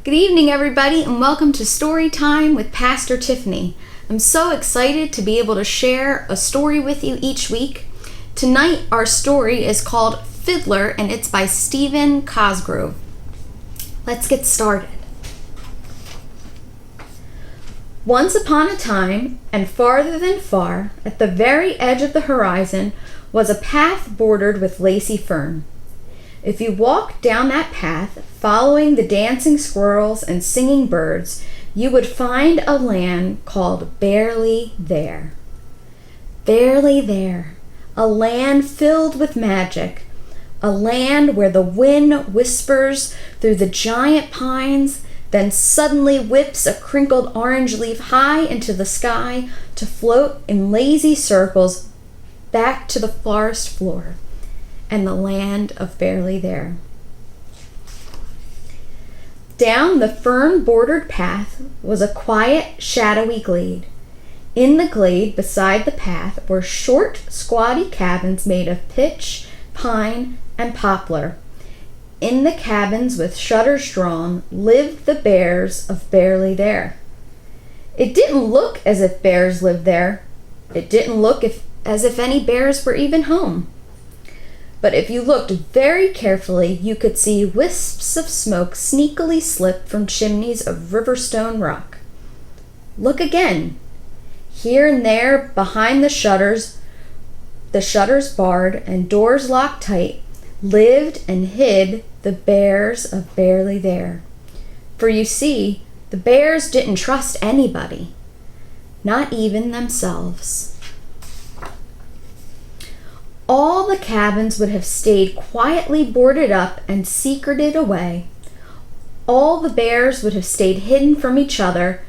Good evening, everybody, and welcome to Story Time with Pastor Tiffany. I'm so excited to be able to share a story with you each week. Tonight, our story is called Fiddler, and it's by Stephen Cosgrove. Let's get started. Once upon a time, and farther than far, at the very edge of the horizon, was a path bordered with lacy fern. If you walked down that path, following the dancing squirrels and singing birds, you would find a land called Barely There. Barely There, a land filled with magic, a land where the wind whispers through the giant pines, then suddenly whips a crinkled orange leaf high into the sky to float in lazy circles back to the forest floor. And the land of Barely There. Down the fern-bordered path was a quiet, shadowy glade. In the glade beside the path were short, squatty cabins made of pitch, pine, and poplar. In the cabins with shutters drawn lived the bears of Barely There. It didn't look as if bears lived there. It didn't look as if any bears were even home. But if you looked very carefully, you could see wisps of smoke sneakily slip from chimneys of riverstone rock. Look again. Here and there, behind the shutters barred and doors locked tight, lived and hid the bears of Barely There. For you see, the bears didn't trust anybody, not even themselves. All the cabins would have stayed quietly boarded up and secreted away. All the bears would have stayed hidden from each other,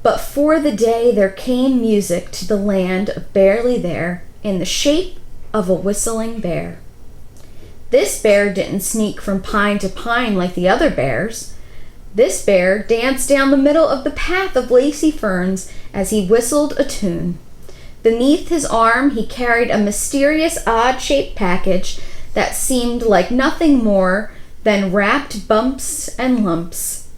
but for the day there came music to the land of Barely There in the shape of a whistling bear. This bear didn't sneak from pine to pine like the other bears. This bear danced down the middle of the path of lacy ferns as he whistled a tune. Beneath his arm, he carried a mysterious, odd-shaped package that seemed like nothing more than wrapped bumps and lumps.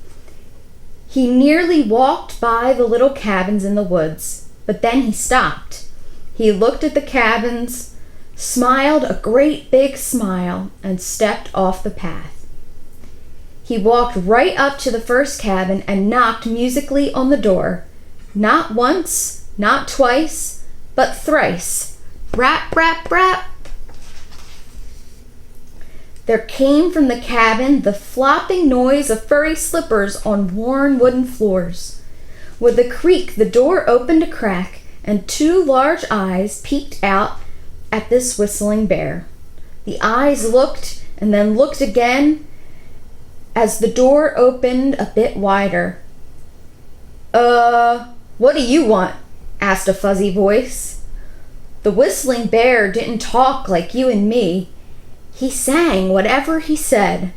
He nearly walked by the little cabins in the woods, but then he stopped. He looked at the cabins, smiled a great big smile, and stepped off the path. He walked right up to the first cabin and knocked musically on the door. Not once, not twice, but thrice. Rap, rap, rap. There came from the cabin the flopping noise of furry slippers on worn wooden floors. With a creak, the door opened a crack, and two large eyes peeked out at this whistling bear. The eyes looked and then looked again as the door opened a bit wider. What do you want?" asked a fuzzy voice. The whistling bear didn't talk like you and me. He sang whatever he said.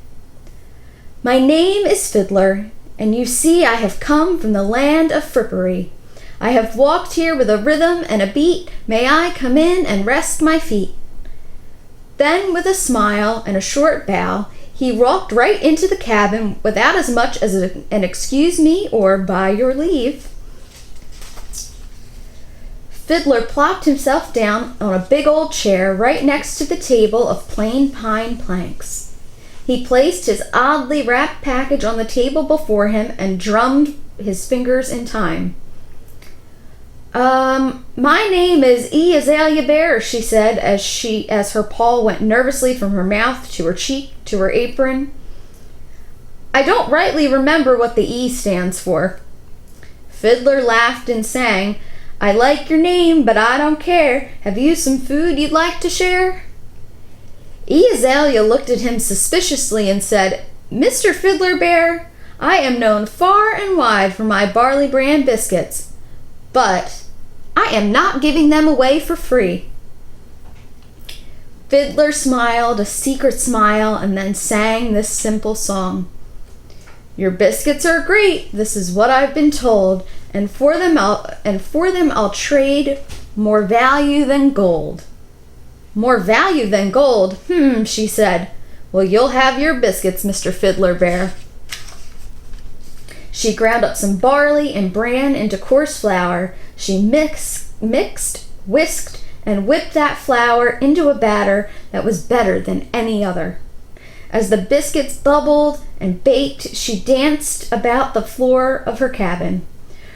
"My name is Fiddler, and you see I have come from the land of frippery. I have walked here with a rhythm and a beat. May I come in and rest my feet?" Then, with a smile and a short bow, he walked right into the cabin without as much as an excuse me or by your leave. Fiddler plopped himself down on a big old chair right next to the table of plain pine planks. He placed his oddly wrapped package on the table before him and drummed his fingers in time. My name is Azalea Bear," she said as her paw went nervously from her mouth to her cheek to her apron. "I don't rightly remember what the E stands for." Fiddler laughed and sang, "I like your name, but I don't care. Have you some food you'd like to share?" Azalea looked at him suspiciously and said, "Mr. Fiddler Bear, I am known far and wide for my barley bran biscuits, but I am not giving them away for free." Fiddler smiled a secret smile and then sang this simple song. "Your biscuits are great, this is what I've been told, and for them I'll trade more value than gold." "More value than gold? She said. "Well, you'll have your biscuits, Mr. Fiddler Bear." She ground up some barley and bran into coarse flour. She mixed, whisked, and whipped that flour into a batter that was better than any other. As the biscuits bubbled and baked, she danced about the floor of her cabin.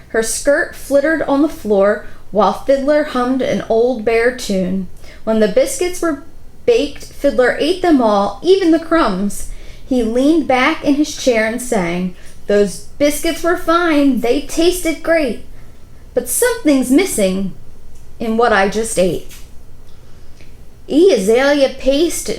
Her skirt flittered on the floor while Fiddler hummed an old bear tune. When the biscuits were baked, Fiddler ate them all, even the crumbs. He leaned back in his chair and sang, "Those biscuits were fine, they tasted great, but something's missing in what I just ate." Azalea paced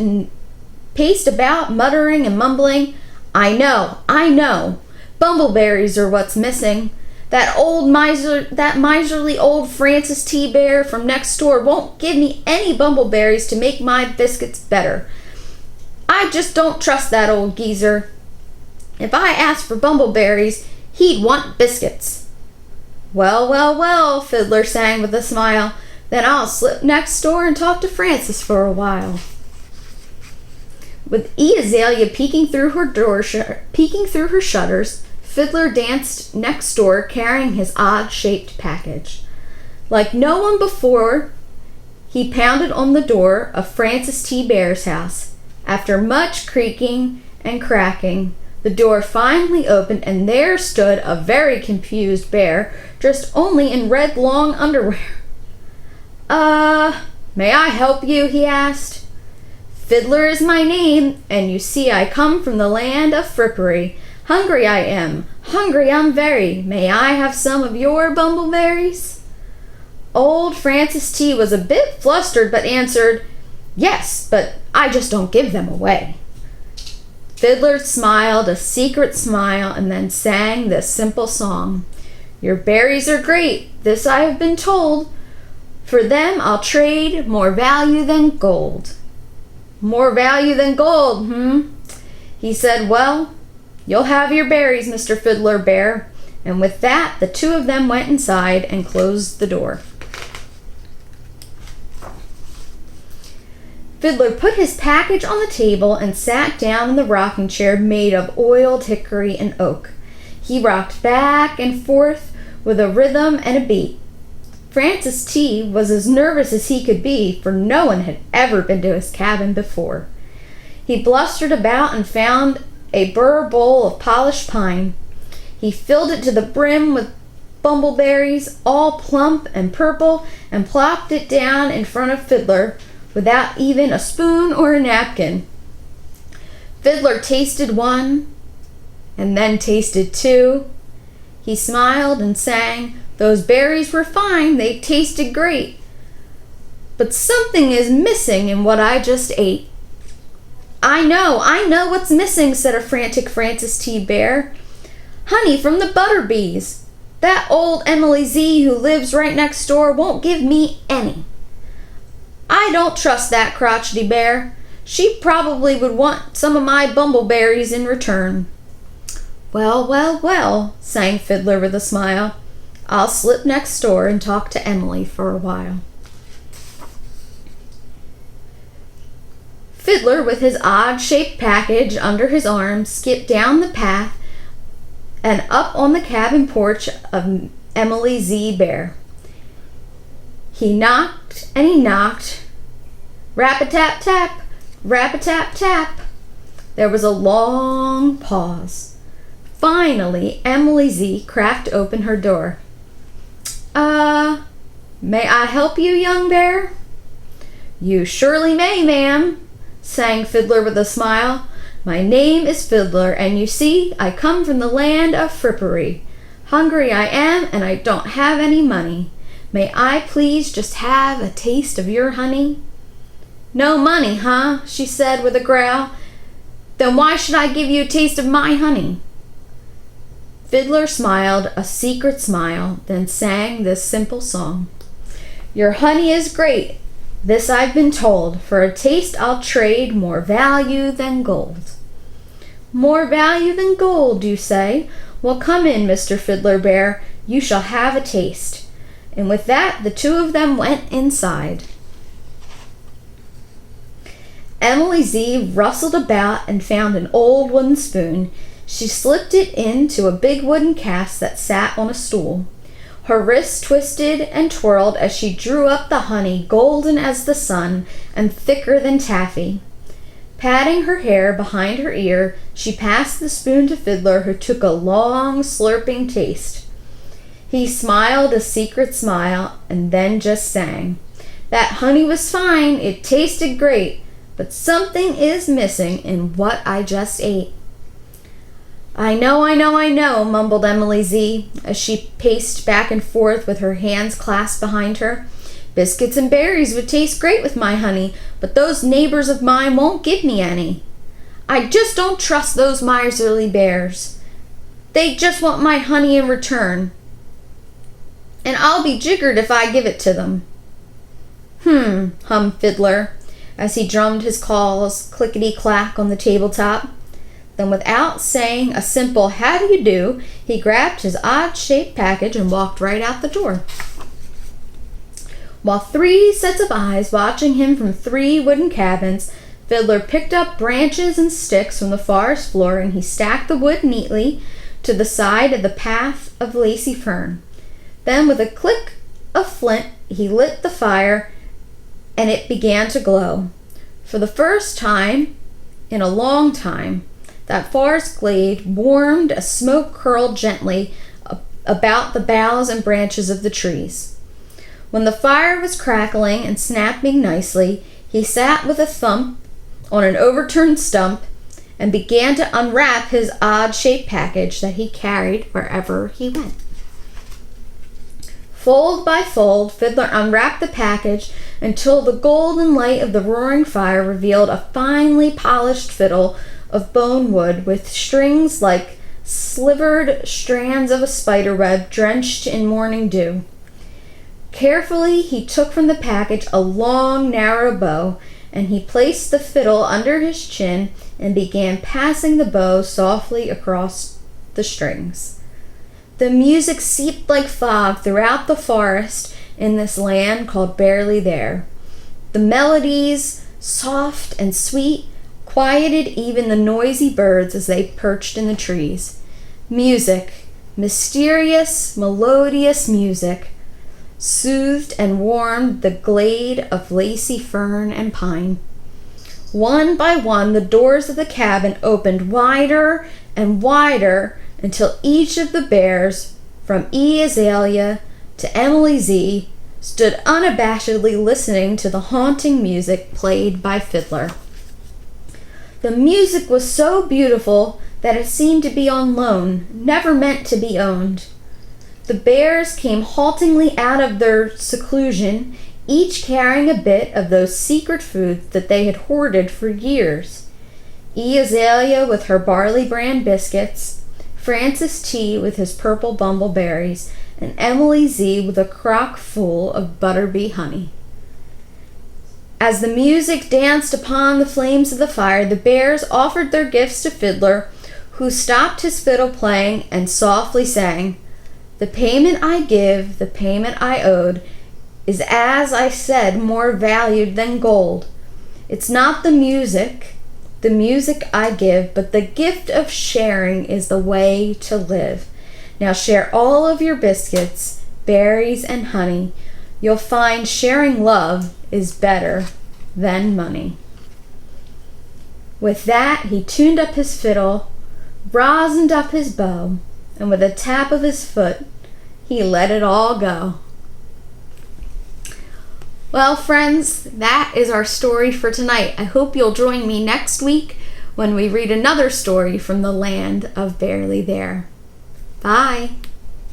about, muttering and mumbling, I know, bumbleberries are what's missing. That miserly old Francis T. Bear from next door won't give me any bumbleberries to make my biscuits better. I just don't trust that old geezer. If I asked for bumbleberries, he'd want biscuits." Well, Fiddler sang with a smile. "Then I'll slip next door and talk to Francis for a while." With Azalea peeking through her shutters, Fiddler danced next door carrying his odd-shaped package. Like no one before, he pounded on the door of Francis T. Bear's house. After much creaking and cracking, the door finally opened, and there stood a very confused bear, dressed only in red long underwear. May I help you?" he asked. "Fiddler is my name, and you see I come from the land of frippery. Hungry I am, hungry I'm very. May I have some of your bumbleberries?" Old Francis T. was a bit flustered, but answered, "Yes, but I just don't give them away." Fiddler smiled a secret smile and then sang this simple song. "Your berries are great, this I have been told. For them I'll trade more value than gold." "More value than gold, He said, "Well, you'll have your berries, Mr. Fiddler Bear." And with that, the two of them went inside and closed the door. Fiddler put his package on the table and sat down in the rocking chair made of oiled hickory and oak. He rocked back and forth with a rhythm and a beat. Francis T. was as nervous as he could be, for no one had ever been to his cabin before. He blustered about and found a burr bowl of polished pine. He filled it to the brim with bumbleberries, all plump and purple, and plopped it down in front of Fiddler without even a spoon or a napkin. Fiddler tasted one, and then tasted two. He smiled and sang, "Those berries were fine, they tasted great, but something is missing in what I just ate." I know what's missing," said a frantic Francis T. Bear. "Honey from the butterbees. That old Emily Z. who lives right next door won't give me any. I don't trust that crotchety bear. She probably would want some of my bumbleberries in return." Well, sang Fiddler with a smile. "I'll slip next door and talk to Emily for a while." Fiddler, with his odd-shaped package under his arm, skipped down the path and up on the cabin porch of Emily Z. Bear. He knocked and he knocked. Rap-a-tap-tap, rap-a-tap-tap. There was a long pause. Finally, Emily Z. cracked open her door. May I help you, young bear?" "You surely may, ma'am," sang Fiddler with a smile. "My name is Fiddler, and you see, I come from the land of frippery. Hungry I am, and I don't have any money. May I please just have a taste of your honey?" "No money, huh?" she said with a growl. "Then why should I give you a taste of my honey?" Fiddler smiled a secret smile, then sang this simple song. "Your honey is great, this I've been told. For a taste I'll trade more value than gold." "More value than gold, you say? Well, come in, Mr. Fiddler Bear. You shall have a taste." And with that, the two of them went inside. Emily Z. rustled about and found an old wooden spoon. She slipped it into a big wooden cask that sat on a stool. Her wrists twisted and twirled as she drew up the honey, golden as the sun and thicker than taffy. Patting her hair behind her ear, she passed the spoon to Fiddler, who took a long, slurping taste. He smiled a secret smile and then just sang. That honey was fine, it tasted great, but something is missing in what I just ate. I know, mumbled Emily Z as she paced back and forth with her hands clasped behind her. Biscuits and berries would taste great with my honey, but those neighbors of mine won't give me any. I just don't trust those miserly bears. They just want my honey in return, and I'll be jiggered if I give it to them. Hummed Fiddler as he drummed his claws clickety-clack on the tabletop. Then, without saying a simple "how do you do," he grabbed his odd-shaped package and walked right out the door. While 3 sets of eyes watching him from 3 wooden cabins, Fiddler picked up branches and sticks from the forest floor and he stacked the wood neatly to the side of the path of lacy fern. Then, with a click of flint, he lit the fire and it began to glow. For the first time in a long time, that forest glade warmed as smoke curled gently about the boughs and branches of the trees. When the fire was crackling and snapping nicely, he sat with a thump on an overturned stump and began to unwrap his odd-shaped package that he carried wherever he went. Fold by fold, Fiddler unwrapped the package until the golden light of the roaring fire revealed a finely polished fiddle of bone wood with strings like slivered strands of a spider web drenched in morning dew. Carefully, he took from the package a long, narrow bow, and he placed the fiddle under his chin and began passing the bow softly across the strings. The music seeped like fog throughout the forest in this land called Barely There. The melodies, soft and sweet, quieted even the noisy birds as they perched in the trees. Music, mysterious, melodious music, soothed and warmed the glade of lacy fern and pine. One by one, the doors of the cabin opened wider and wider until each of the bears, from E. Azalea to Emily Z, stood unabashedly listening to the haunting music played by Fiddler. The music was so beautiful that it seemed to be on loan, never meant to be owned. The bears came haltingly out of their seclusion, each carrying a bit of those secret foods that they had hoarded for years. E. Azalea with her barley bran biscuits, Francis T. with his purple bumbleberries, and Emily Z. with a crock full of butterbee honey. As the music danced upon the flames of the fire, the bears offered their gifts to Fiddler, who stopped his fiddle playing and softly sang, "The payment I give, the payment I owed, is, as I said, more valued than gold. It's not the music I give, but the gift of sharing is the way to live. Now share all of your biscuits, berries, and honey. You'll find sharing love is better than money." With that, he tuned up his fiddle, rosined up his bow, and with a tap of his foot, he let it all go. Well, friends, that is our story for tonight. I hope you'll join me next week when we read another story from the land of Barely There. Bye.